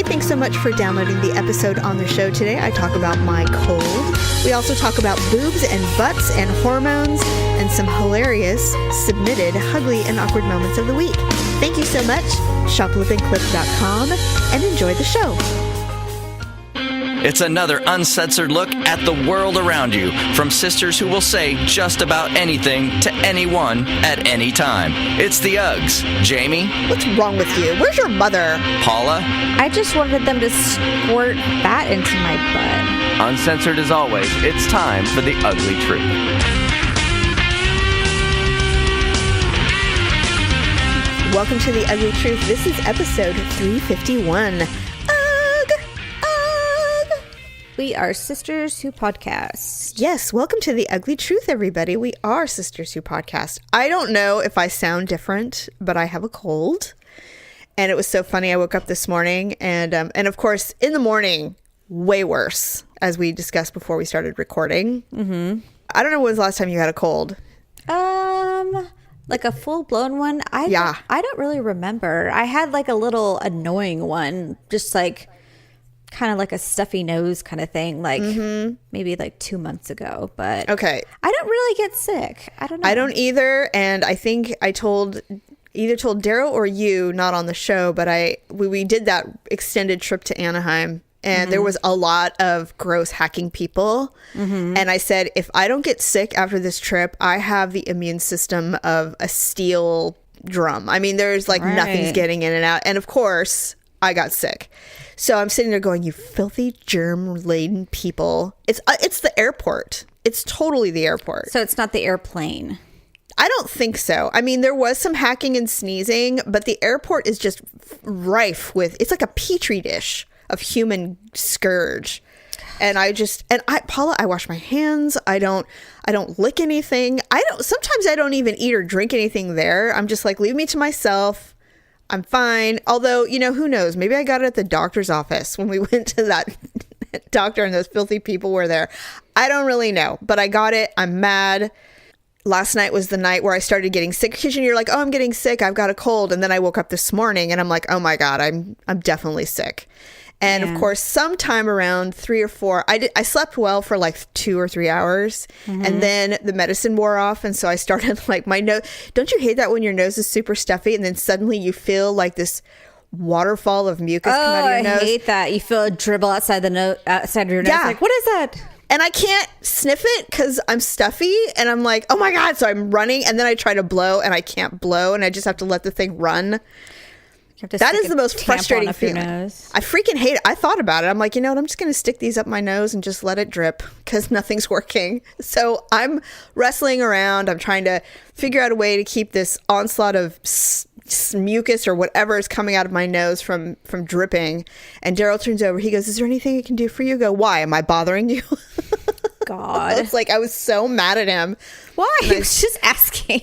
Hey, thanks so much for downloading the episode on the show today. I talk about my cold. We also talk about boobs and butts and hormones and some hilarious submitted ugly and awkward moments of the week. Thank you so much. Shoplipandclip.com and enjoy the show. It's another uncensored look at the world around you from sisters who will say just about anything to anyone at any time. It's the Uggs. Jamie? What's wrong with you? Where's your mother? Paula? I just wanted them to squirt fat into my butt. Uncensored as always, it's time for the ugly truth. Welcome to the Ugly Truth. This is episode 351. We are Sisters Who Podcast. Yes, welcome to the Ugly Truth, everybody. We are Sisters Who Podcast. I don't know if I sound different, but I have a cold. And it was so funny. I woke up this morning and of course, in the morning, way worse, as we discussed before we started recording. Mm-hmm. I don't know when was the last time you had a cold. Like a full-blown one? I don't really remember. I had like a little annoying one, just like kind of like a stuffy nose kind of thing, like maybe like 2 months ago. But okay, I don't really get sick. I don't know. I don't either. And I think I told Daryl or you, not on the show, but we did that extended trip to Anaheim. And there was a lot of gross hacking people. Mm-hmm. And I said, if I don't get sick after this trip, I have the immune system of a steel drum. I mean, there's like nothing's getting in and out. And of course, I got sick. So I'm sitting there going, you filthy germ-laden people. It's the airport. It's totally the airport. So it's not the airplane. I don't think so. I mean, there was some hacking and sneezing, but the airport is just rife with, it's like a petri dish of human scourge. And Paula, I wash my hands. I don't lick anything. Sometimes I don't even eat or drink anything there. I'm just like, leave me to myself. I'm fine. Although, who knows? Maybe I got it at the doctor's office when we went to that doctor and those filthy people were there. I don't really know, but I got it. I'm mad. Last night was the night where I started getting sick, because you're like, oh, I'm getting sick. I've got a cold. And then I woke up this morning and I'm like, oh my God, I'm definitely sick. And of course, sometime around 3 or 4, I slept well for like 2 or 3 hours. Mm-hmm. And then the medicine wore off. And so I started like my nose. Don't you hate that when your nose is super stuffy and then suddenly you feel like this waterfall of mucus come out of your nose? I hate that. You feel a dribble outside of your nose. Yeah. Like, what is that? And I can't sniff it because I'm stuffy. And I'm like, oh my God. So I'm running. And then I try to blow and I can't blow. And I just have to let the thing run. That is the most frustrating feeling. I freaking hate it. I thought about it. I'm like, I'm just going to stick these up my nose and just let it drip because nothing's working. So I'm wrestling around. I'm trying to figure out a way to keep this onslaught of mucus or whatever is coming out of my nose from dripping. And Daryl turns over. He goes, is there anything I can do for you? I go, why? Am I bothering you? God. It's like I was so mad at him. Why? I was just asking.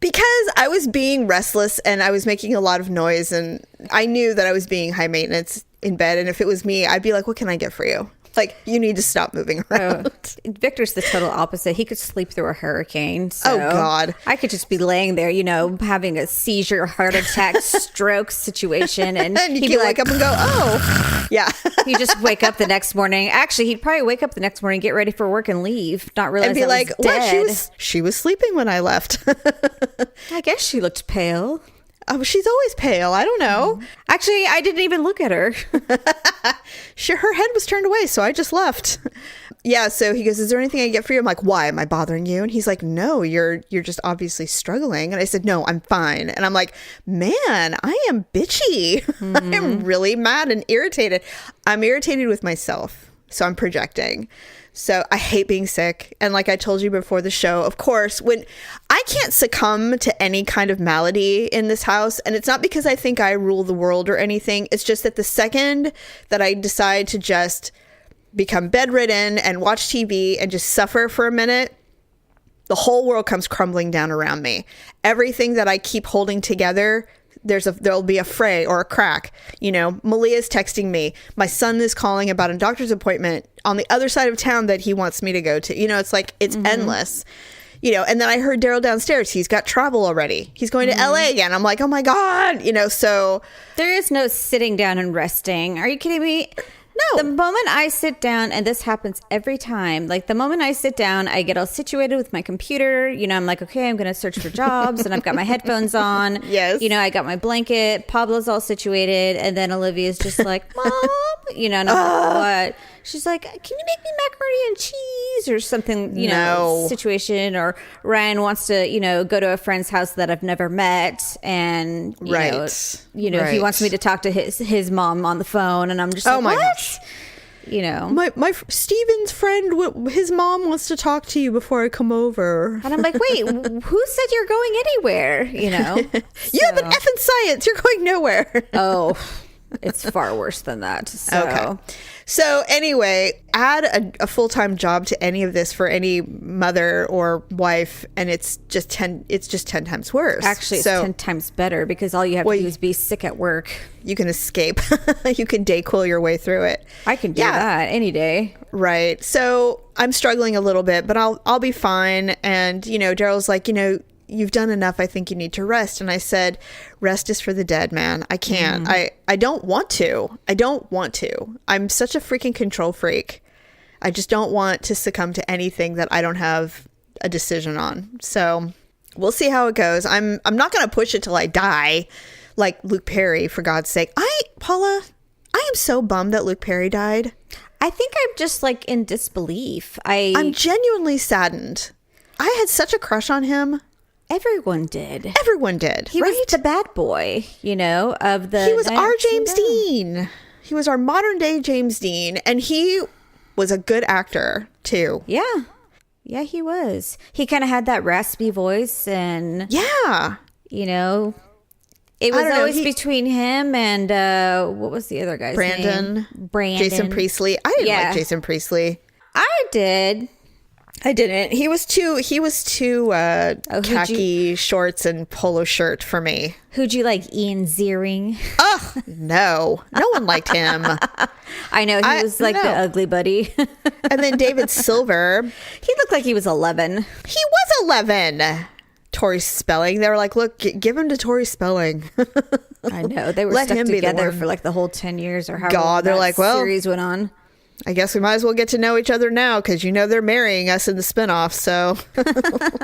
Because I was being restless and I was making a lot of noise and I knew that I was being high maintenance in bed. And if it was me, I'd be like, what can I get for you? Like, you need to stop moving around. Victor's the total opposite. He could sleep through a hurricane. So oh, God. I could just be laying there, having a seizure, heart attack, stroke situation. And he'd be wake up and go, oh, yeah. He'd just wake up the next morning. Actually, he'd probably wake up the next morning, get ready for work and leave, not realize and be like, well, she was sleeping when I left. I guess she looked pale. Oh, she's always pale. I don't know. Actually, I didn't even look at her. Her head was turned away, so I just left. Yeah, so he goes, is there anything I can get for you? I'm like, why? Am I bothering you? And he's like, no, you're just obviously struggling. And I said, no, I'm fine. And I'm like, man, I am bitchy. Mm-hmm. I'm really mad and irritated. I'm irritated with myself, so I'm projecting. So I hate being sick. And like I told you before the show, of course, when I can't succumb to any kind of malady in this house, and it's not because I think I rule the world or anything. It's just that the second that I decide to just become bedridden and watch TV and just suffer for a minute, the whole world comes crumbling down around me. Everything that I keep holding together, there'll be a fray or a crack. Malia's texting me. My son is calling about a doctor's appointment on the other side of town that he wants me to go to. It's like, it's endless. you know, and then I heard Daryl downstairs. He's got travel already. He's going to LA again. I'm like, oh my God, you know, so. There is no sitting down and resting. Are you kidding me? No. The moment I sit down, and this happens every time, like the moment I sit down, I get all situated with my computer. You know, I'm like, okay, I'm going to search for jobs, and I've got my headphones on. Yes. You know, I got my blanket. Pablo's all situated. And then Olivia's just like, Mom, you know, and I'm like, what? She's like, can you make me macaroni and cheese or something, you know, situation? Or Ryan wants to, you know, go to a friend's house that I've never met. And, you know, he wants me to talk to his mom on the phone. And I'm just like, what? Gosh. You know, my Steven's friend, his mom wants to talk to you before I come over. And I'm like, wait, who said you're going anywhere? You know, you have an F in science. You're going nowhere. Oh, it's far worse than that. So. Okay. So anyway, add a full-time job to any of this for any mother or wife, and it's just 10 times worse. Actually, it's 10 times better because all you have to do is be sick at work. You can escape. You can Dayquil your way through it. I can do that any day. Right. So I'm struggling a little bit, but I'll be fine. And, you know, Daryl's like, you know, you've done enough. I think you need to rest. And I said, rest is for the dead, man. I can't. I don't want to. I don't want to. I'm such a freaking control freak. I just don't want to succumb to anything that I don't have a decision on. So we'll see how it goes. I'm not going to push it till I die, like Luke Perry, for God's sake. Paula, I am so bummed that Luke Perry died. I think I'm just like in disbelief. I'm genuinely saddened. I had such a crush on him. Everyone did. He was the bad boy, you know, of the... He was our James Dean. He was our modern day James Dean. And he was a good actor, too. Yeah. Yeah, he was. He kind of had that raspy voice and... Yeah. You know, it was always between him and... what was the other guy's name? Brandon. Jason Priestley. I didn't like Jason Priestley. I did. I didn't. He was too khaki shorts and polo shirt for me. Who'd you like? Ian Ziering? Oh, no one liked him. I know. He was like the ugly buddy. And then David Silver. He looked like he was 11. He was 11. Tori Spelling. They were like, look, give him to Tori Spelling. I know. They were stuck together for like the whole 10 years or however long that series went on. I guess we might as well get to know each other now because, you know, they're marrying us in the spinoff. So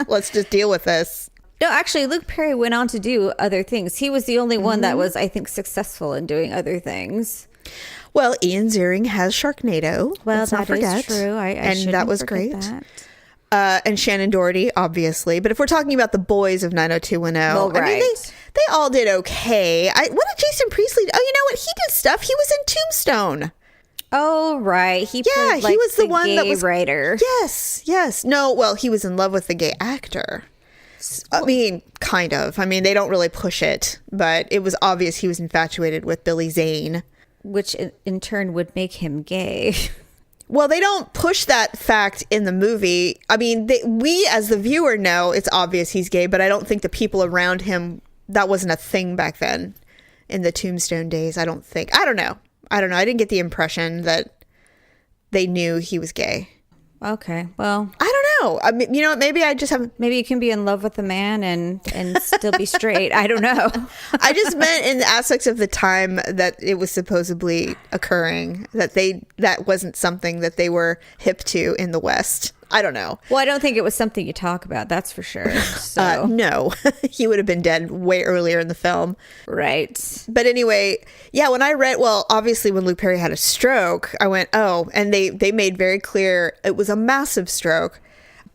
let's just deal with this. No, actually, Luke Perry went on to do other things. He was the only one that was, I think, successful in doing other things. Well, Ian Ziering has Sharknado. Well, that is true. And that was great. And Shannon Doherty, obviously. But if we're talking about the boys of 90210, well, right. I mean, they all did okay. What did Jason Priestley do? Oh, you know what? He did stuff. He was in Tombstone. Oh, right. He played, like, he was the one gay that was writer. Yes. No, well, he was in love with the gay actor. I mean, kind of. I mean, they don't really push it, but it was obvious he was infatuated with Billy Zane. Which in turn would make him gay. Well, they don't push that fact in the movie. I mean, we as the viewer know it's obvious he's gay, but I don't think the people around him, that wasn't a thing back then in the Tombstone days. I don't think. I don't know. I didn't get the impression that they knew he was gay. Okay, well, I don't know. I mean, you know, maybe I just haven't. Maybe you can be in love with a man and still be straight. I don't know. I just meant in the aspects of the time that it was supposedly occurring, that wasn't something that they were hip to in the West. I don't know. Well, I don't think it was something you talk about. That's for sure. So. No, he would have been dead way earlier in the film. Right. But anyway, yeah, when I read, well, obviously when Luke Perry had a stroke, I went, oh, and they made very clear it was a massive stroke.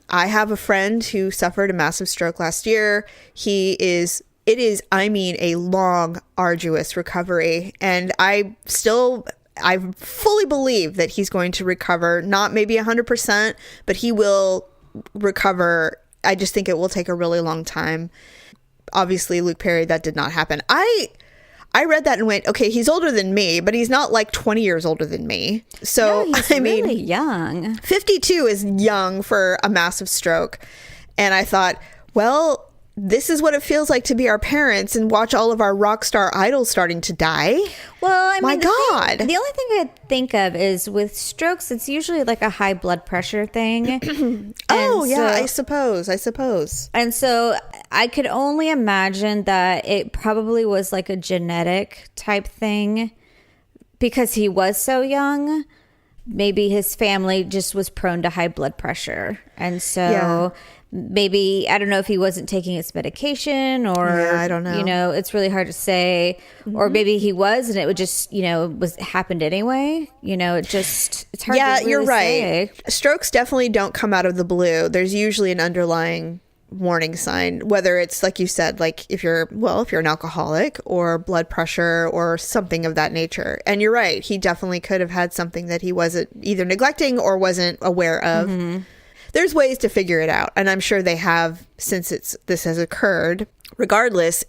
I have a friend who suffered a massive stroke last year. It is, I mean, a long, arduous recovery. And I fully believe that he's going to recover, not maybe 100%, but he will recover. I just think it will take a really long time. Obviously, Luke Perry, that did not happen. I read that and went, okay, he's older than me, but he's not like 20 years older than me. So, no, he's really young. 52 is young for a massive stroke. And I thought, well, this is what it feels like to be our parents and watch all of our rock star idols starting to die. Well, I mean, my God. The only thing I think of is with strokes, it's usually like a high blood pressure thing. I suppose. And so I could only imagine that it probably was like a genetic type thing because he was so young. Maybe his family just was prone to high blood pressure. And so maybe, I don't know if he wasn't taking his medication or, I don't know. You know, it's really hard to say. Or maybe he was and it would just, you know, happened anyway. You know, it's hard to really you're right. say. Strokes definitely don't come out of the blue. There's usually an underlying warning sign, whether it's like you said, like if you're an alcoholic or blood pressure or something of that nature. And you're right, he definitely could have had something that he wasn't either neglecting or wasn't aware of. There's ways to figure it out, and I'm sure they have since this has occurred. Regardless,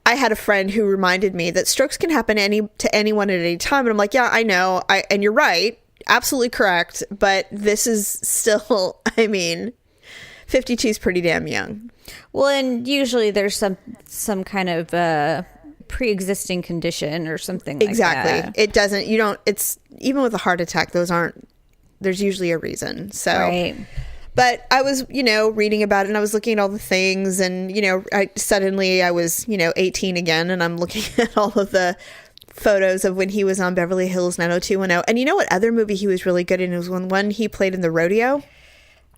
I had a friend who reminded me that strokes can happen to anyone at any time, and I'm like, yeah, I know, and you're right, absolutely correct, but this is still, I mean, 52 is pretty damn young. Well, and usually there's some kind of pre-existing condition or something like that. Exactly. It doesn't, it's even with a heart attack, there's usually a reason. So, right. But I was, reading about it and I was looking at all the things and, I was, 18 again and I'm looking at all of the photos of when he was on Beverly Hills 90210. And you know what other movie he was really good in? It was one he played in The Rodeo.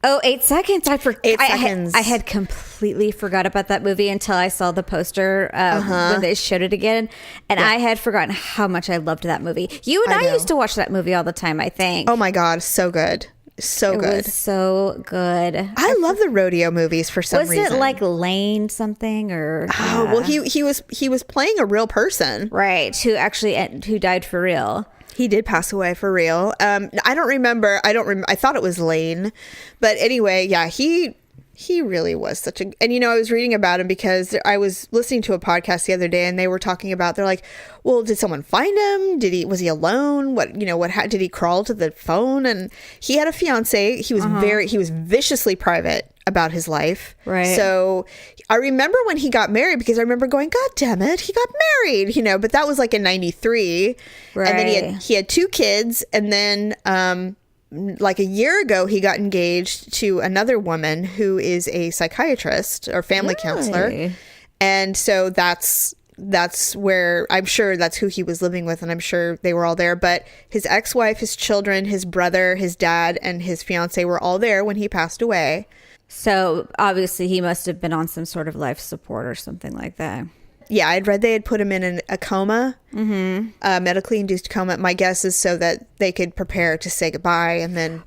Oh, 8 Seconds. 8 Seconds. I had completely forgot about that movie until I saw the poster when they showed it again. And I had forgotten how much I loved that movie. You and I used to watch that movie all the time, I think. Oh my God. So good. So good. It was so good. I love the rodeo movies for some reason. Was it like Lane something or? Oh, well, he was playing a real person. Right. Who died for real. He did pass away for real. I don't remember. I thought it was Lane. But anyway, yeah, he really was such a... And, I was reading about him because I was listening to a podcast the other day and they were talking about... They're like, well, did someone find him? Was he alone? Did he crawl to the phone? And he had a fiance. He was he was viciously private about his life. Right. So I remember when he got married because I remember going, God damn it, he got married, but that was like in 93. Right. And then he had 2 kids. And then like a year ago, he got engaged to another woman who is a psychiatrist or family counselor. And so that's where I'm sure that's who he was living with. And I'm sure they were all there. But his ex-wife, his children, his brother, his dad, and his fiance were all there when he passed away. So obviously he must have been on some sort of life support or something like that. Yeah, I'd read they had put him in a coma, medically induced coma. My guess is so that they could prepare to say goodbye. And then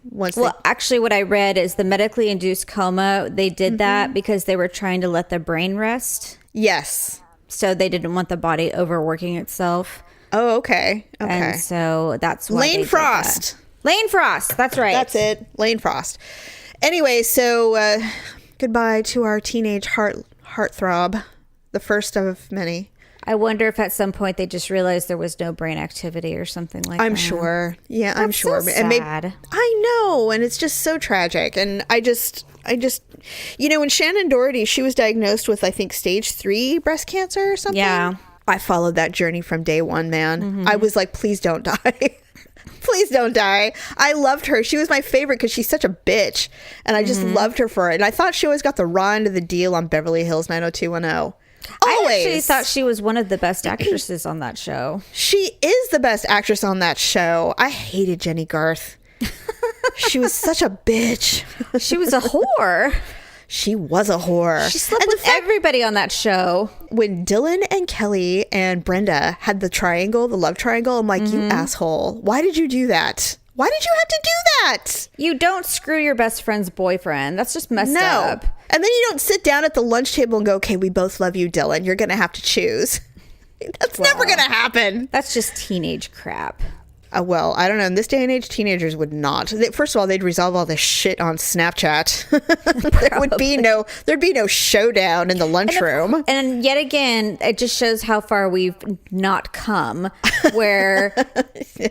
actually what I read is the medically induced coma, they did that because they were trying to let the brain rest. Yes. So they didn't want the body overworking itself. Oh, okay. And so that's why Lane Frost. Lane Frost. That's right. That's it. Lane Frost. Anyway, so goodbye to our teenage heartthrob, the first of many. I wonder if at some point they just realized there was no brain activity or something like that. I'm sure. Yeah, I'm sure. So sad. I know, and it's just so tragic. And I just, when Shannon Doherty, she was diagnosed with, I think, stage 3 breast cancer or something. Yeah. I followed that journey from day one, man. I was like, please don't die. Please don't die. I loved her. She was my favorite because she's such a bitch. And I just loved her for it. And I thought she always got the raw end of the deal on Beverly Hills 90210. Always. I actually thought she was one of the best actresses on that show. She is the best actress on that show. I hated Jenny Garth. She was such a bitch. She was a whore. She was a whore. She slept with everybody on that show. When Dylan and Kelly and Brenda had the love triangle, I'm like, you asshole. Why did you do that? Why did you have to do that? You don't screw your best friend's boyfriend. That's just messed up. And then you don't sit down at the lunch table and go, okay, we both love you, Dylan. You're going to have to choose. That's never going to happen. That's just teenage crap. Well, I don't know. In this day and age, teenagers would not. First of all, they'd resolve all this shit on Snapchat. There'd be no showdown in the lunchroom. And yet again, it just shows how far we've not come, where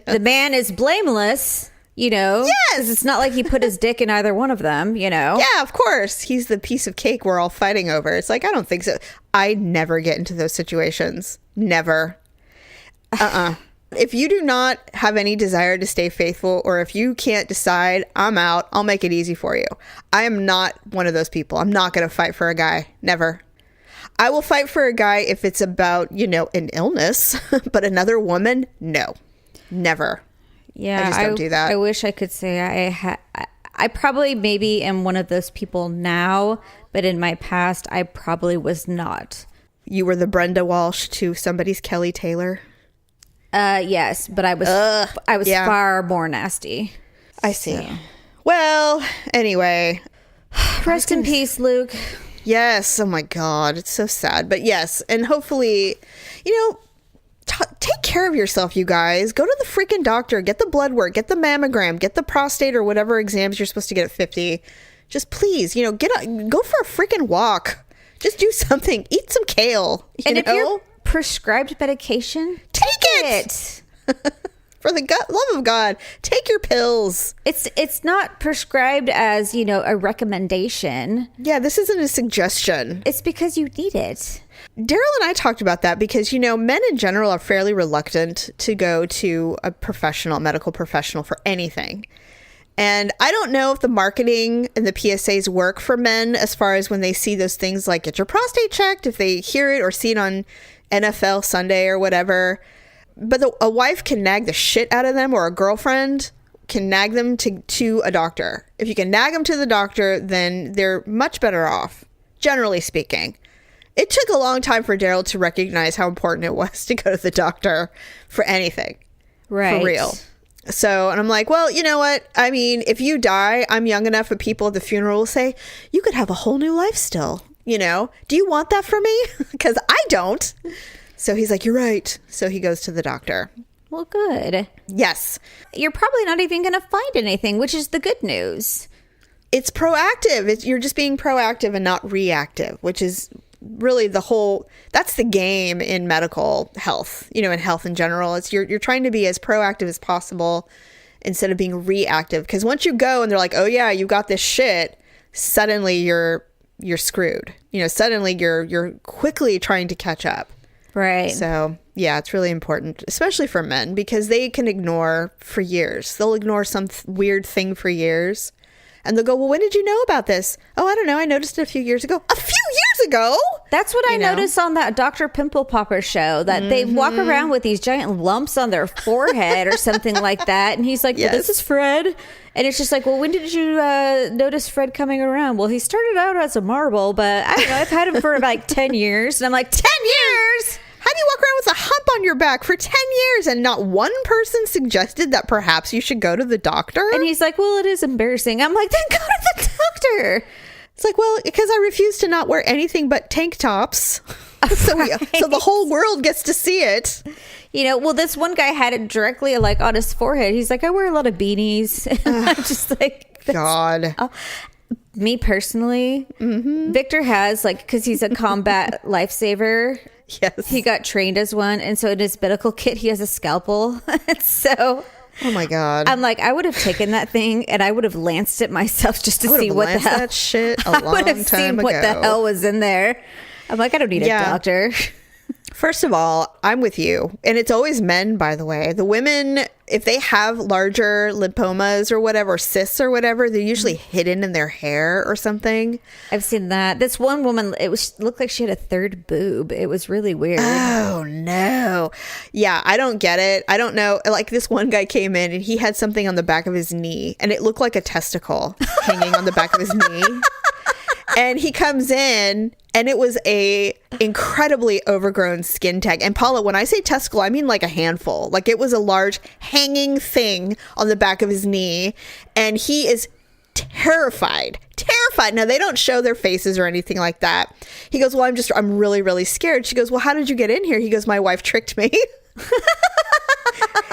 the man is blameless You know? Yes! It's not like he put his dick in either one of them, you know? Yeah, of course. He's the piece of cake we're all fighting over. It's like, I don't think so. I never get into those situations. Never. If you do not have any desire to stay faithful, or if you can't decide, I'm out. I'll make it easy for you. I am not one of those people. I'm not going to fight for a guy. Never. I will fight for a guy if it's about, you know, an illness, but another woman, no. Never. Yeah, I just don't do that. I wish I could say I probably maybe am one of those people now, but in my past, I probably was not. You were the Brenda Walsh to somebody's Kelly Taylor? Yes, but I was far more nasty. I see. So. Well, anyway. Rest in peace, Luke. Yes. Oh my God. It's so sad. But yes. And hopefully, you know, take care of yourself, you guys. Go to the freaking doctor. Get the blood work. Get the mammogram. Get the prostate or whatever exams you're supposed to get at 50. Just please, you know, go for a freaking walk. Just do something. Eat some kale. And if you're prescribed medication, take it. For the love of God, take your pills. It's not prescribed as, you know, a recommendation. Yeah, this isn't a suggestion. It's because you need it. Daryl and I talked about that because, you know, men in general are fairly reluctant to go to a medical professional for anything. And I don't know if the marketing and the PSAs work for men as far as when they see those things like get your prostate checked, if they hear it or see it on NFL Sunday or whatever. But a wife can nag the shit out of them, or a girlfriend can nag them to a doctor. If you can nag them to the doctor, then they're much better off, generally speaking. It took a long time for Daryl to recognize how important it was to go to the doctor for anything. Right. For real. So, and I'm like, well, you know what? I mean, if you die, I'm young enough that people at the funeral will say, you could have a whole new life still. You know, do you want that for me? Because I don't. So he's like, you're right. So he goes to the doctor. Well, good. Yes. You're probably not even going to find anything, which is the good news. It's proactive. You're just being proactive and not reactive, which is really that's the game in medical health, you know, in health in general. It's you're trying to be as proactive as possible instead of being reactive. Because once you go and they're like, oh yeah, you got this shit, suddenly you're screwed. You know, suddenly you're quickly trying to catch up. Right. So yeah, it's really important, especially for men, because they can ignore for years. They'll ignore some weird thing for years. And they'll go, well, when did you know about this? Oh, I don't know. I noticed it a few years ago. A few years ago? That's what I noticed on that Dr. Pimple Popper show, that they walk around with these giant lumps on their forehead or something like that. And he's like, well, this is Fred. And it's just like, well, when did you notice Fred coming around? Well, he started out as a marble, but I don't know. I've had him for like 10 years. And I'm like, 10 years? How do you walk around with a hump on your back for 10 years and not one person suggested that perhaps you should go to the doctor? And he's like, well, it is embarrassing. I'm like, then go to the doctor. It's like, well, because I refuse to not wear anything but tank tops. So the whole world gets to see it. You know, well, this one guy had it directly like on his forehead. He's like, I wear a lot of beanies. I'm just like, God. Me personally, Victor has, like, because he's a combat lifesaver. Yes. He got trained as one. And so in his medical kit, he has a scalpel. So, oh my God. I'm like, I would have taken that thing and I would have lanced it myself just to see what the hell. That shit a long time ago. I would have seen what the hell was in there. I'm like, I don't need a doctor. First of all, I'm with you. And it's always men, by the way. The women, if they have larger lipomas or whatever, cysts or whatever, they're usually hidden in their hair or something. I've seen that. This one woman, looked like she had a third boob. It was really weird. Oh, no. Yeah, I don't get it. I don't know. Like, this one guy came in and he had something on the back of his knee and it looked like a testicle hanging on the back of his knee. And he comes in and it was a incredibly overgrown skin tag. And Paula, when I say testicle, I mean like a handful. Like, it was a large hanging thing on the back of his knee. And he is terrified. Now, they don't show their faces or anything like that. He goes, well, I'm really, really scared. She goes, well, how did you get in here? He goes, my wife tricked me.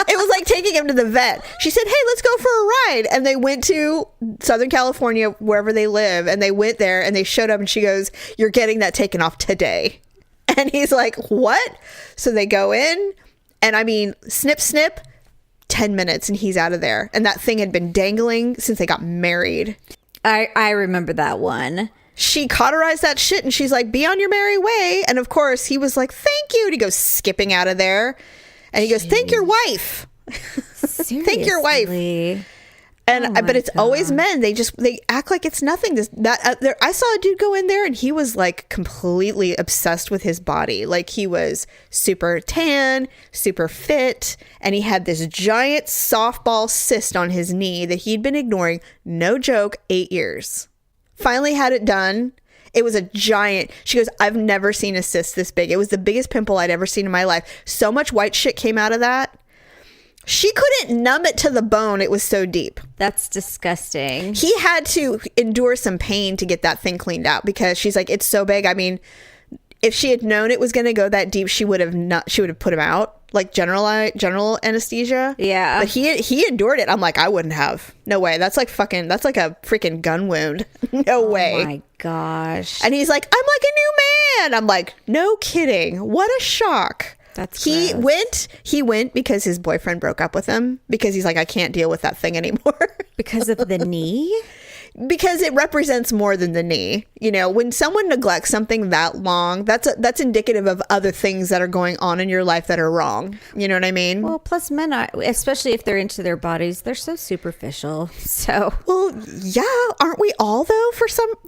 It was like taking him to the vet. She said, hey, let's go for a ride. And they went to Southern California, wherever they live. And they went there and they showed up and she goes, you're getting that taken off today. And he's like, what? So they go in and I mean, snip, snip, 10 minutes and he's out of there. And that thing had been dangling since they got married. I remember that one. She cauterized that shit and she's like, be on your merry way. And of course he was like, thank you. And he goes skipping out of there. And he goes, thank your wife. Thank your wife. And but it's always men. They act like it's nothing. I saw a dude go in there and he was like completely obsessed with his body. Like he was super tan, super fit, and he had this giant softball cyst on his knee that he'd been ignoring, no joke, 8 years. Finally had it done. It was a giant. She goes, I've never seen a cyst this big. It was the biggest pimple I'd ever seen in my life. So much white shit came out of that. She couldn't numb it to the bone. It was so deep. That's disgusting. He had to endure some pain to get that thing cleaned out because she's like, it's so big. I mean, if she had known it was going to go that deep, she would have put him out, like general anesthesia. Yeah. But he endured it. I'm like, I wouldn't have. No way. That's like a freaking gun wound. No way. Oh my gosh. And he's like, I'm like a new man. I'm like, no kidding. What a shock. That's he gross. went because his boyfriend broke up with him because he's like, I can't deal with that thing anymore. Because of the knee? Because it represents more than the knee. You know, when someone neglects something that long, that's indicative of other things that are going on in your life that are wrong. You know what I mean? Well, plus men are, especially if they're into their bodies, they're so superficial. So, well, yeah, aren't we all though?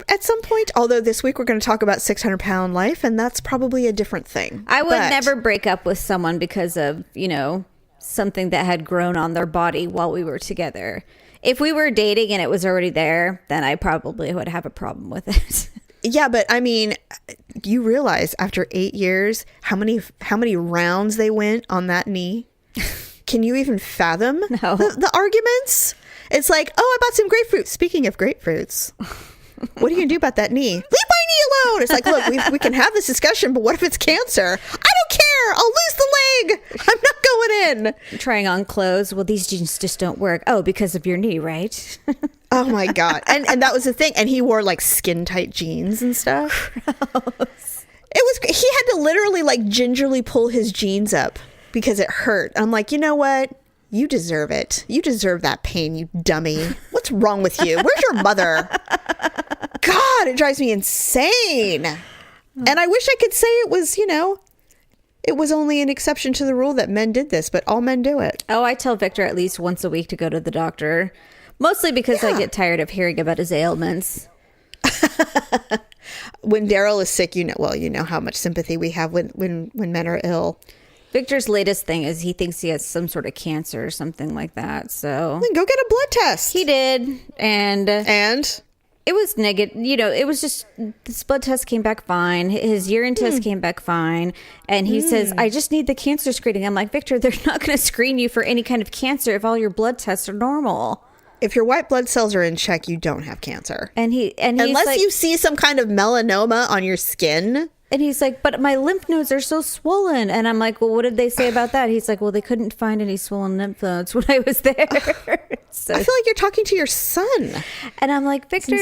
At some point. Although this week we're going to talk about 600-pound life, and that's probably a different thing. I would never break up with someone because of something that had grown on their body while we were together. If we were dating and it was already there, then I probably would have a problem with it. Yeah, but I mean, you realize after 8 years how many rounds they went on that knee? Can you even fathom the arguments? It's like, oh, I bought some grapefruit. Speaking of grapefruits, what are you gonna do about that knee? Leave my knee alone. It's like, look, we can have this discussion, but what if it's cancer? I don't care. I'll lose the leg. I'm not going in. Trying on clothes. Well, these jeans just don't work. Oh, because of your knee, right? Oh my God. And that was the thing. And he wore like skin tight jeans and stuff. Gross. He had to literally like gingerly pull his jeans up because it hurt. I'm like, you know what? You deserve it. You deserve that pain, you dummy. What's wrong with you? Where's your mother? God, it drives me insane. And I wish I could say it was, it was only an exception to the rule that men did this, but all men do it. Oh, I tell Victor at least once a week to go to the doctor. Mostly because I get tired of hearing about his ailments. When Daryl is sick, you know how much sympathy we have when men are ill. Victor's latest thing is he thinks he has some sort of cancer or something like that. So then go get a blood test. He did, and it was negative. It was just this blood test came back fine. His urine test came back fine, and he says, "I just need the cancer screening." I'm like, Victor, they're not going to screen you for any kind of cancer if all your blood tests are normal. If your white blood cells are in check, you don't have cancer. And unless like, you see some kind of melanoma on your skin. And he's like, but my lymph nodes are so swollen. And I'm like, well, what did they say about that? He's like, well, they couldn't find any swollen lymph nodes when I was there. So, I feel like you're talking to your son. And I'm like, Victor,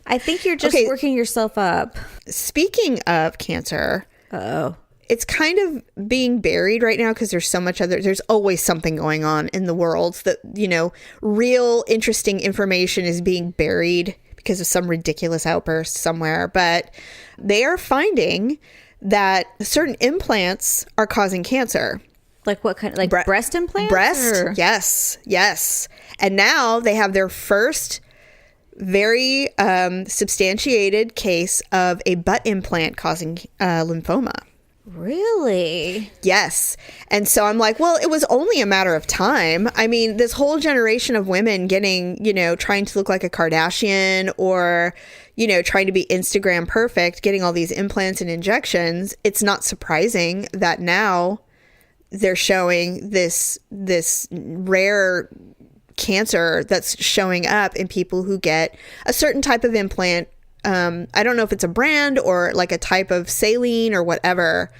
I think you're just working yourself up. Speaking of cancer. Uh-oh. It's kind of being buried right now because there's always something going on in the world that, real interesting information is being buried because of some ridiculous outburst somewhere. But they are finding that certain implants are causing cancer. Like what kind? Like breast implants? Breast, yes. And now they have their first very substantiated case of a butt implant causing lymphoma. Really? Yes. And so I'm like, well, it was only a matter of time. I mean, this whole generation of women getting, trying to look like a Kardashian or, trying to be Instagram perfect, getting all these implants and injections. It's not surprising that now they're showing this rare cancer that's showing up in people who get a certain type of implant. I don't know if it's a brand or like a type of saline or whatever,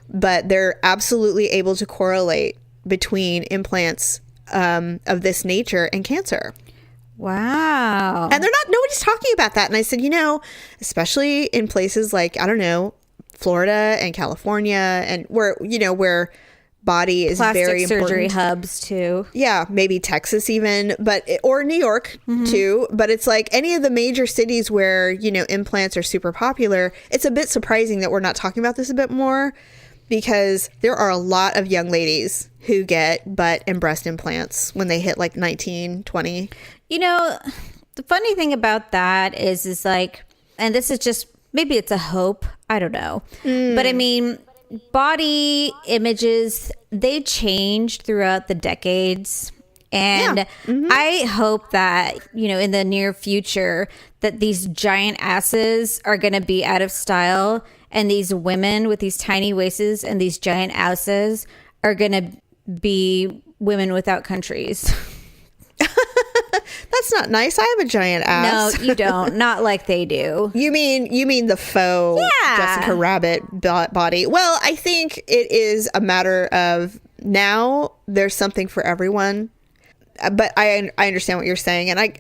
but they're absolutely able to correlate between implants of this nature and cancer. Wow. And nobody's talking about that. And I said, especially in places like, I don't know, Florida and California and where body is plastic very important. surgery hubs too. Yeah, maybe Texas even, or New York too. But it's like any of the major cities where, implants are super popular. It's a bit surprising that we're not talking about this a bit more, because there are a lot of young ladies who get butt and breast implants when they hit like 19, 20. The funny thing about that is like, and this is just, maybe it's a hope, I don't know. But I mean, body images, they changed throughout the decades. And I hope that, in the near future, that these giant asses are going to be out of style. And these women with these tiny waists and these giant asses are going to be women without countries. That's not nice. I have a giant ass. No, you don't. Not like they do. You mean the faux Jessica Rabbit body? Well, I think it is a matter of now there's something for everyone. But I understand what you're saying, and I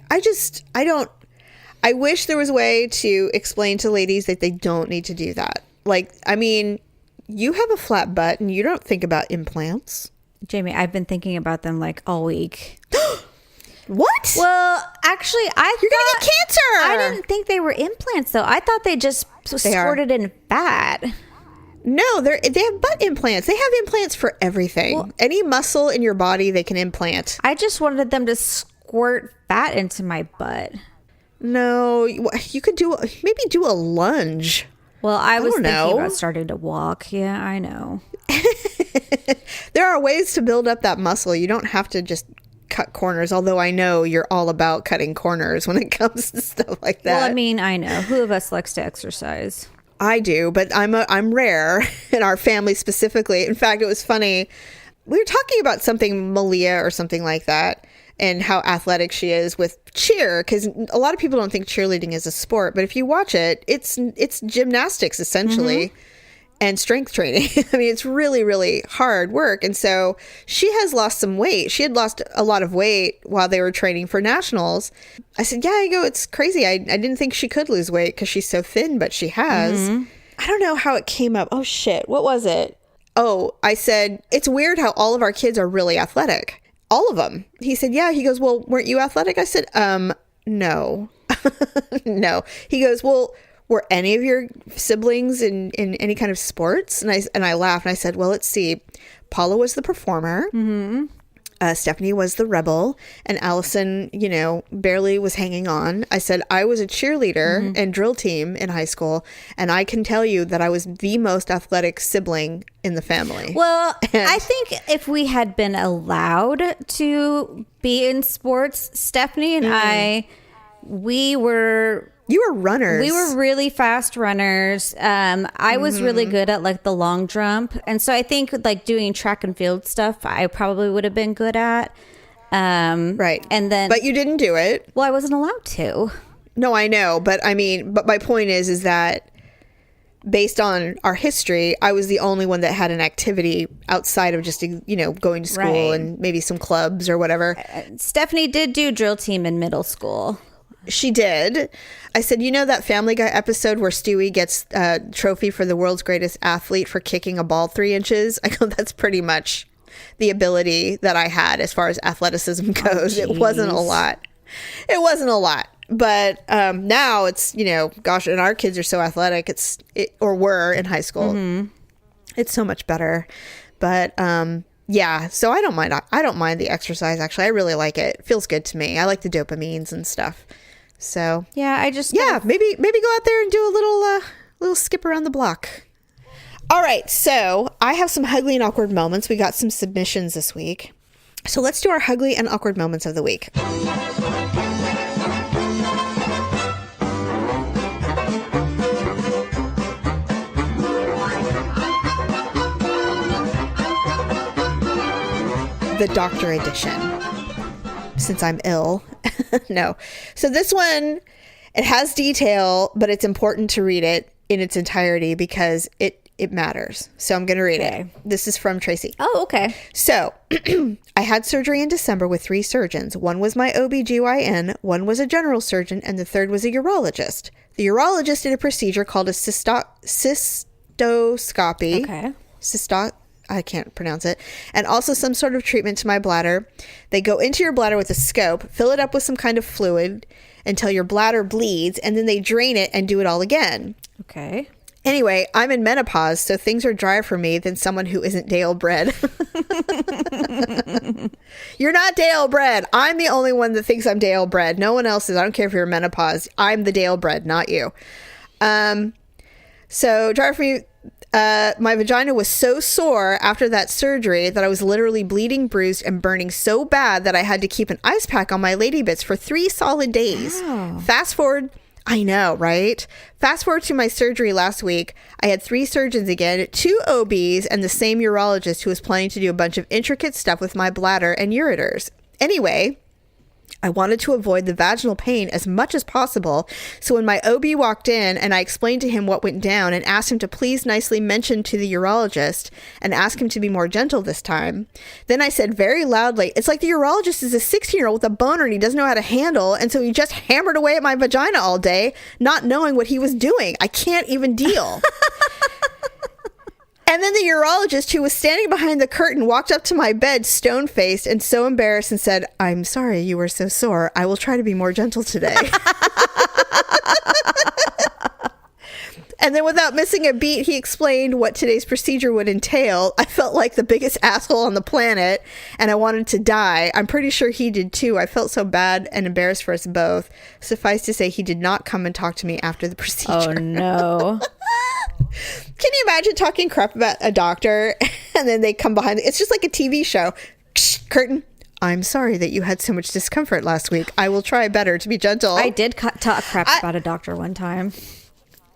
wish there was a way to explain to ladies that they don't need to do that. Like, I mean, you have a flat butt and you don't think about implants. Jamie, I've been thinking about them like all week. What? Well, actually, you're gonna get cancer. I didn't think they were implants, though. I thought they just squirted in fat. No, they have butt implants. They have implants for everything. Well, any muscle in your body, they can implant. I just wanted them to squirt fat into my butt. No, you could maybe do a lunge. Well, I was thinking about starting to walk. Yeah, I know. There are ways to build up that muscle. You don't have to just cut corners, although I know you're all about cutting corners when it comes to stuff like that. Well, I mean, I know. Who of us likes to exercise? I do, but I'm rare in our family specifically. In fact, it was funny. We were talking about something, Malia or something like that, and how athletic she is with cheer, because a lot of people don't think cheerleading is a sport, but if you watch it, it's gymnastics essentially. And strength training. I mean, it's really, really hard work. And so she has lost some weight. She had lost a lot of weight while they were training for nationals. I said, it's crazy. I didn't think she could lose weight because she's so thin, but she has. I don't know how it came up. Oh, shit. What was it? Oh, I said, it's weird how all of our kids are really athletic. All of them. He said, yeah. He goes, well, weren't you athletic? I said, no. No. He goes, well, were any of your siblings in any kind of sports? And I laughed and I said, well, let's see. Paula was the performer. Stephanie was the rebel. And Allison, barely was hanging on. I said, I was a cheerleader and drill team in high school. And I can tell you that I was the most athletic sibling in the family. Well, I think if we had been allowed to be in sports, Stephanie and You were runners. We were really fast runners. I was really good at like the long jump. And so I think like doing track and field stuff, I probably would have been good at. Right. And then, but you didn't do it. Well, I wasn't allowed to. No, I know. But my point is that based on our history, I was the only one that had an activity outside of just, going to school and maybe some clubs or whatever. Stephanie did do drill team in middle school. She did. I said, that Family Guy episode where Stewie gets a trophy for the world's greatest athlete for kicking a ball 3 inches? I go, that's pretty much the ability that I had as far as athleticism goes. It wasn't a lot. But now it's, gosh, and our kids are so athletic. Or were in high school. It's so much better. But yeah, so I don't mind the exercise. Actually, I really like it. It feels good to me. I like the dopamines and stuff. So yeah, maybe go out there and do a little skip around the block. All right, so I have some Ugly and awkward moments. We got some submissions this week, so let's do our Ugly and awkward moments of the week. The doctor edition, since I'm ill. No. So this one, it has detail, but it's important to read it in its entirety because it matters. So I'm going to read it. This is from Tracy. Oh, okay. So I had surgery in December with 3 surgeons. One was my OBGYN, one was a general surgeon, and the third was a urologist. The urologist did a procedure called a cystoscopy. Okay. I can't pronounce it, and also some sort of treatment to my bladder. They go into your bladder with a scope, fill it up with some kind of fluid until your bladder bleeds, and then they drain it and do it all again. Okay. Anyway, I'm in menopause, so things are drier for me than someone who isn't Dale bred. You're not Dale bred. I'm the only one that thinks I'm Dale bred. No one else is. I don't care if you're in menopause. I'm the Dale bred, not you. So drier for me. My vagina was so sore after that surgery that I was literally bleeding, bruised, and burning so bad that I had to keep an ice pack on my lady bits for 3 solid days. Wow. Fast forward. I know, right? Fast forward to my surgery last week. I had 3 surgeons again, 2 OBs, and the same urologist who was planning to do a bunch of intricate stuff with my bladder and ureters. Anyway, I wanted to avoid the vaginal pain as much as possible, so when my OB walked in and I explained to him what went down and asked him to please nicely mention to the urologist and ask him to be more gentle this time, then I said very loudly, it's like the urologist is a 16-year-old with a boner and he doesn't know how to handle, and so he just hammered away at my vagina all day, not knowing what he was doing. I can't even deal. And then the urologist, who was standing behind the curtain, walked up to my bed, stone-faced and so embarrassed, and said, I'm sorry you were so sore. I will try to be more gentle today. And then without missing a beat, he explained what today's procedure would entail. I felt like the biggest asshole on the planet, and I wanted to die. I'm pretty sure he did too. I felt so bad and embarrassed for us both. Suffice to say, he did not come and talk to me after the procedure. Oh, no. Can you imagine talking crap about a doctor and then they come behind? It's just like a TV show. Curtain. I'm sorry that you had so much discomfort last week. I will try better to be gentle. I did talk crap about a doctor one time.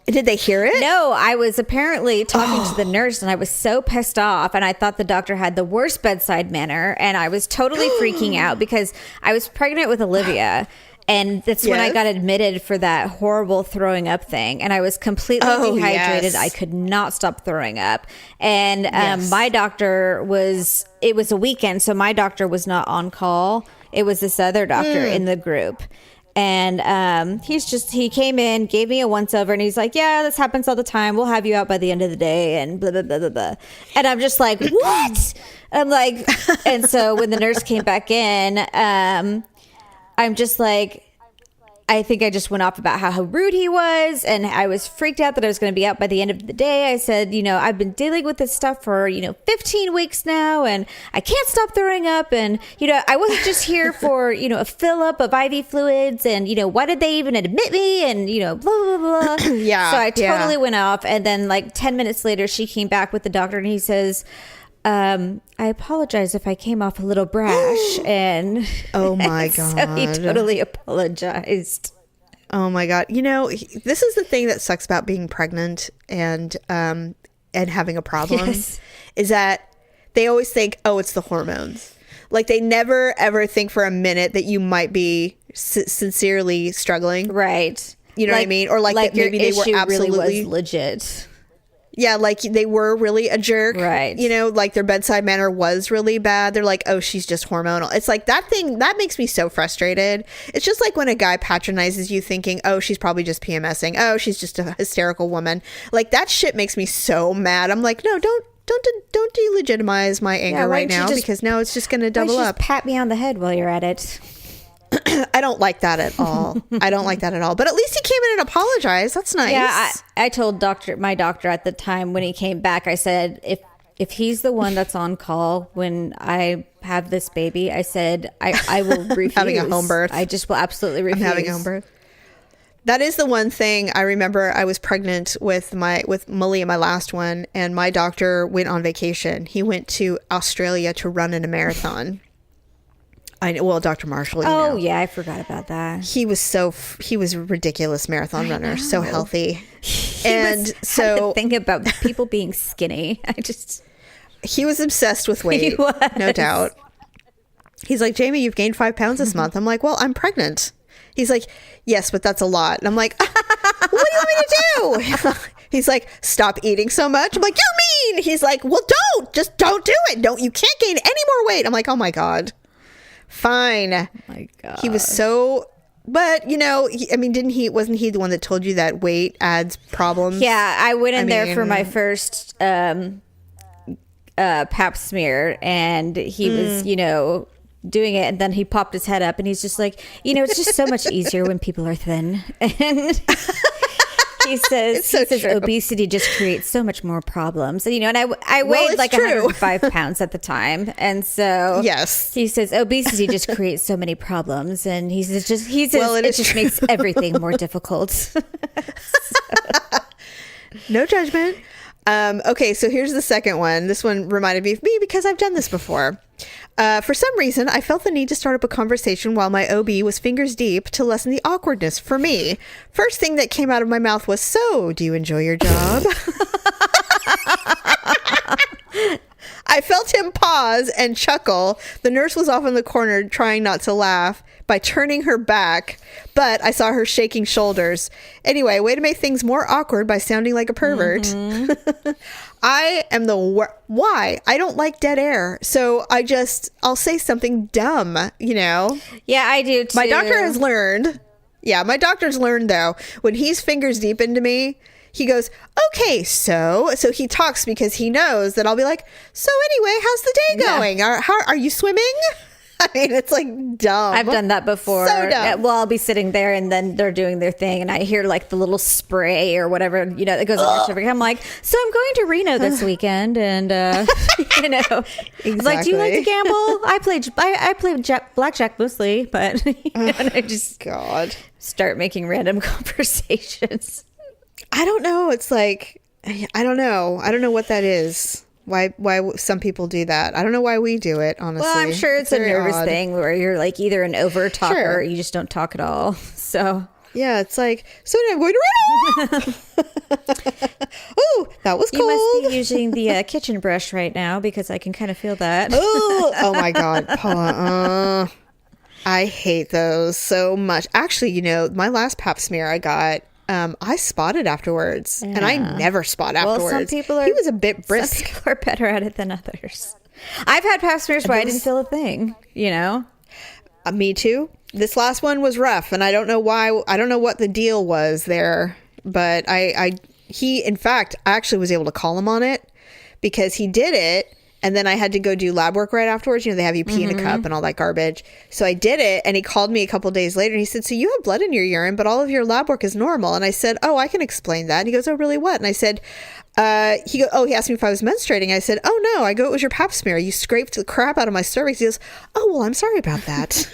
Did they hear it? No, I was apparently talking to the nurse and I was so pissed off, and I thought the doctor had the worst bedside manner, and I was totally freaking out because I was pregnant with Olivia. And that's when I got admitted for that horrible throwing up thing. And I was completely dehydrated. Yes. I could not stop throwing up. And my doctor it was a weekend, so my doctor was not on call. It was this other doctor in the group. And he came in, gave me a once over, and he's like, yeah, this happens all the time. We'll have you out by the end of the day, and blah, blah, blah, blah, blah. And I'm just like, what? I'm like, and so when the nurse came back in, I'm just like, I think I just went off about how rude he was, and I was freaked out that I was going to be out by the end of the day. I said, I've been dealing with this stuff for, 15 weeks now, and I can't stop throwing up. And, I wasn't just here for, a fill up of IV fluids, and, why did they even admit me? And, blah, blah, blah. Yeah. So I totally went off. And then like 10 minutes later, she came back with the doctor and he says, I apologize if I came off a little brash. And oh my God. So he totally apologized. Oh my God. This is the thing that sucks about being pregnant and having a problem is that they always think, oh, it's the hormones. Like they never ever think for a minute that you might be sincerely struggling. Right. You know what I mean? Or like that maybe they were absolutely really was legit. Yeah, like they were really a jerk. Right. Like their bedside manner was really bad. They're like, oh, she's just hormonal. It's like that thing, that makes me so frustrated. It's just like when a guy patronizes you thinking, oh, she's probably just PMSing. Oh, she's just a hysterical woman. Like that shit makes me so mad. I'm like, no, don't delegitimize my anger right now because now it's just going to double up. Just pat me on the head while you're at it. I don't like that at all. I don't like that at all. But at least he came in and apologized. That's nice. Yeah, I told my doctor at the time when he came back, I said, if he's the one that's on call when I have this baby, I said, I will refuse. Having a home birth. I just will absolutely refuse. I'm having a home birth. That is the one thing I remember. I was pregnant with Malia, my last one, and my doctor went on vacation. He went to Australia to run in a marathon. I know. Well, Dr. Marshall. Yeah, I forgot about that. He was a ridiculous marathon runner, so healthy. Had to think about people being skinny. He was obsessed with weight, no doubt. He's like, Jamie, you've gained 5 pounds this month. I'm like, well, I'm pregnant. He's like, yes, but that's a lot. And I'm like, what do you want me to do? He's like, stop eating so much. I'm like, you're mean. He's like, well, just don't do it. You can't gain any more weight. I'm like, oh my God. Fine. Oh my God. He was so, but wasn't he the one that told you that weight adds problems? Yeah, I went in there for my first pap smear, and he was, you know, doing it, and then he popped his head up and he's just like, you know, it's just so much easier when people are thin. And he says obesity just creates so much more problems. And, you know, and I weighed like 105 pounds at the time. And so yes, he says obesity just creates so many problems. And he says it just makes everything more difficult. No judgment. Okay, so here's the second one. This one reminded me of me because I've done this before. For some reason, I felt the need to start up a conversation while my OB was fingers deep to lessen the awkwardness for me. First thing that came out of my mouth was, "So, do you enjoy your job?" I felt him pause and chuckle. The nurse was off in the corner trying not to laugh by turning her back, but I saw her shaking shoulders. Anyway, way to make things more awkward by sounding like a pervert. Mm-hmm. I am why? I don't like dead air. So I'll say something dumb, you know? Yeah, I do too. My doctor's learned though, when he's fingers deep into me, he goes, "Okay, so he talks because he knows that I'll be like, "So anyway, how's the day going? Are you swimming?" I mean, it's like dumb. I've done that before. So dumb. Well, I'll be sitting there and then they're doing their thing and I hear like the little spray or whatever, you know, that goes on your cervix. I'm like, "So I'm going to Reno this weekend," and you know, exactly. I was like, "Do you like to gamble?" I played blackjack mostly, but you know, and I just start making random conversations. I don't know. It's like, I don't know what that is. Why some people do that. I don't know why we do it, honestly. Well, I'm sure it's a nervous thing where you're like either an over talker or you just don't talk at all. So yeah, it's like, "So I'm going to Ooh, that was cold. You must be using the kitchen brush right now because I can kind of feel that. Oh my God, Paula. I hate those so much. Actually, you know, my last pap smear I got, I spotted afterwards, and I never spot afterwards. Well, he was a bit brisk. Some people are better at it than others. I've had pap smears where I didn't feel a thing, you know? Me too. This last one was rough, and I don't know why. I don't know what the deal was there, but he, in fact, I actually was able to call him on it because he did it. And then I had to go do lab work right afterwards. You know, they have you pee in a cup and all that garbage. So I did it, and he called me a couple days later, and he said, "So you have blood in your urine, but all of your lab work is normal." And I said, "Oh, I can explain that." And he goes, "Oh, really? What?" And I said, he asked me if I was menstruating. I said, "Oh, no." I go, "It was your pap smear. You scraped the crap out of my cervix." He goes, "Oh, well, I'm sorry about that."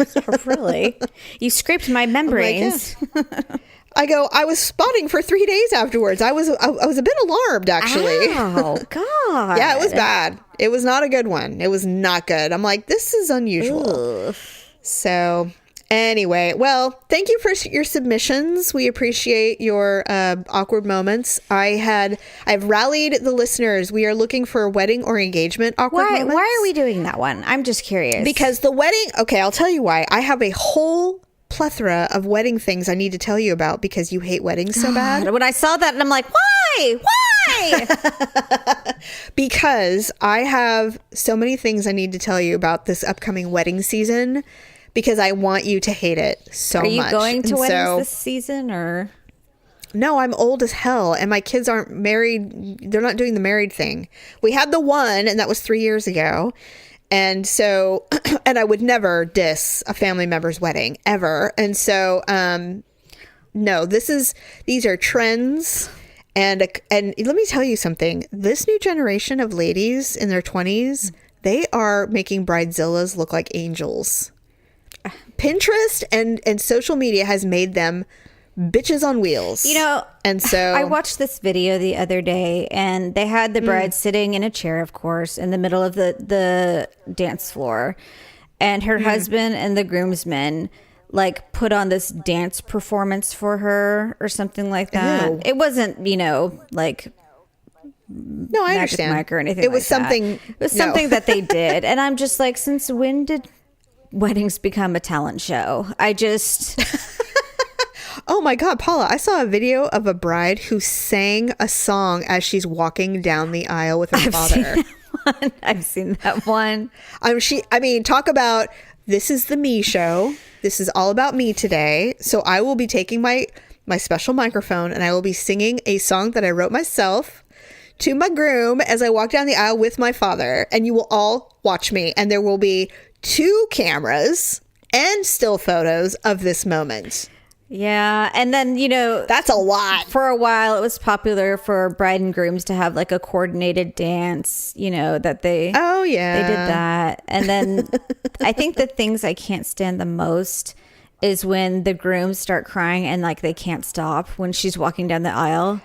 Really? You scraped my membranes. Like, yeah. I go, "I was spotting for 3 days afterwards. I was a bit alarmed, actually." Oh, God. Yeah, it was bad. It was not a good one. It was not good. I'm like, this is unusual. Ugh. So anyway, well, thank you for your submissions. We appreciate your awkward moments. I've rallied the listeners. We are looking for wedding or engagement awkward moments. Why are we doing that one? I'm just curious. Because the wedding, okay, I'll tell you why. I have a whole plethora of wedding things I need to tell you about because you hate weddings so bad. When I saw that, and I'm like, why? Because I have so many things I need to tell you about this upcoming wedding season because I want you to hate it so much. Are you going to weddings this season or? No, I'm old as hell and my kids aren't married. They're not doing the married thing. We had the one and that was 3 years ago. And so, and I would never diss a family member's wedding ever. And so, no, these are trends. And let me tell you something. This new generation of ladies in their 20s, they are making bridezillas look like angels. Pinterest and social media has made them bitches on wheels. You know, and so I watched this video the other day and they had the bride sitting in a chair, of course, in the middle of the dance floor. And her husband and the groomsmen like put on this dance performance for her or something like that. Ew. It wasn't, you know, like no, I understand. Mic or anything. It was like something. That. It was something that they did, and I'm just like, since when did weddings become a talent show? I just. Oh my God, Paula, I saw a video of a bride who sang a song as she's walking down the aisle with her father. I've seen that one. I mean, talk about this is the me show. This is all about me today. So I will be taking my special microphone and I will be singing a song that I wrote myself to my groom as I walk down the aisle with my father, and you will all watch me. And there will be 2 cameras and still photos of this moment. Yeah. And then, that's a lot. For a while, it was popular for bride and grooms to have like a coordinated dance, that they. Oh, yeah. They did that. And then I think the things I can't stand the most is when the grooms start crying and like they can't stop when she's walking down the aisle.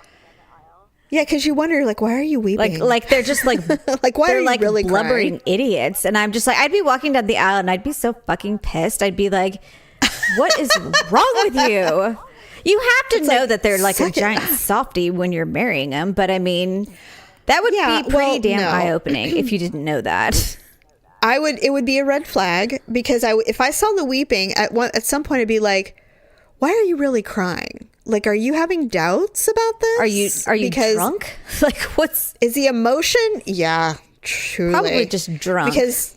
Yeah, because you wonder, like, why are you weeping? Like they're just like, like, why are you like really blubbering crying? Idiots? And I'm just like, I'd be walking down the aisle and I'd be so fucking pissed. I'd be like, what is wrong with you? You have to know that they're like a giant softie when you're marrying them. But I mean, that would be pretty damn eye-opening if you didn't know that. It would be a red flag because if I saw the weeping at some point, I'd be like, why are you really crying? Like, are you having doubts about this? Are you drunk? Like, is the emotion? Yeah, truly. Probably just drunk. Because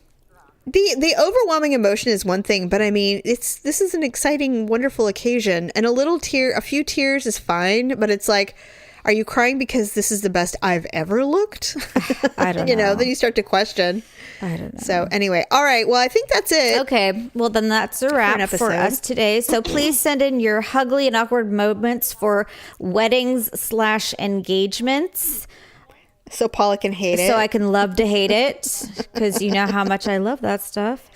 the overwhelming emotion is one thing, but I mean, this is an exciting, wonderful occasion, and a few tears is fine, but it's like, are you crying because this is the best I've ever looked? I don't know. Then you start to question. I don't know. So anyway, all right. Well, I think that's it. Okay. Well, then that's a wrap for us today. So please send in your ugly and awkward moments for weddings/engagements. So Paula can hate it. So I can love to hate it, because you know how much I love that stuff.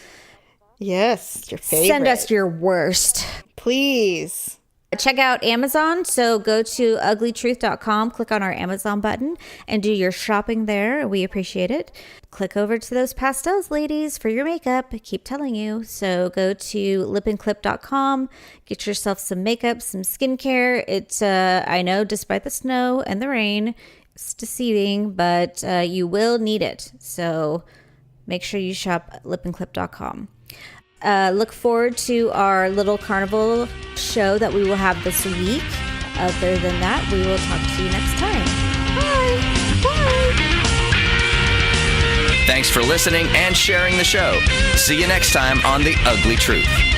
Yes, it's your favorite. Send us your worst. Please. Check out Amazon. So go to uglytruth.com, click on our Amazon button, and do your shopping there. We appreciate it. Click over to those pastels, ladies, for your makeup. I keep telling you. So go to lipandclip.com, get yourself some makeup, some skincare. It's, I know, despite the snow and the rain, it's deceiving, but you will need it. So make sure you shop lipandclip.com. Look forward to our little carnival show that we will have this week. Other than that, we will talk to you next time. Bye. Thanks for listening and sharing the show. See you next time on The Ugly Truth.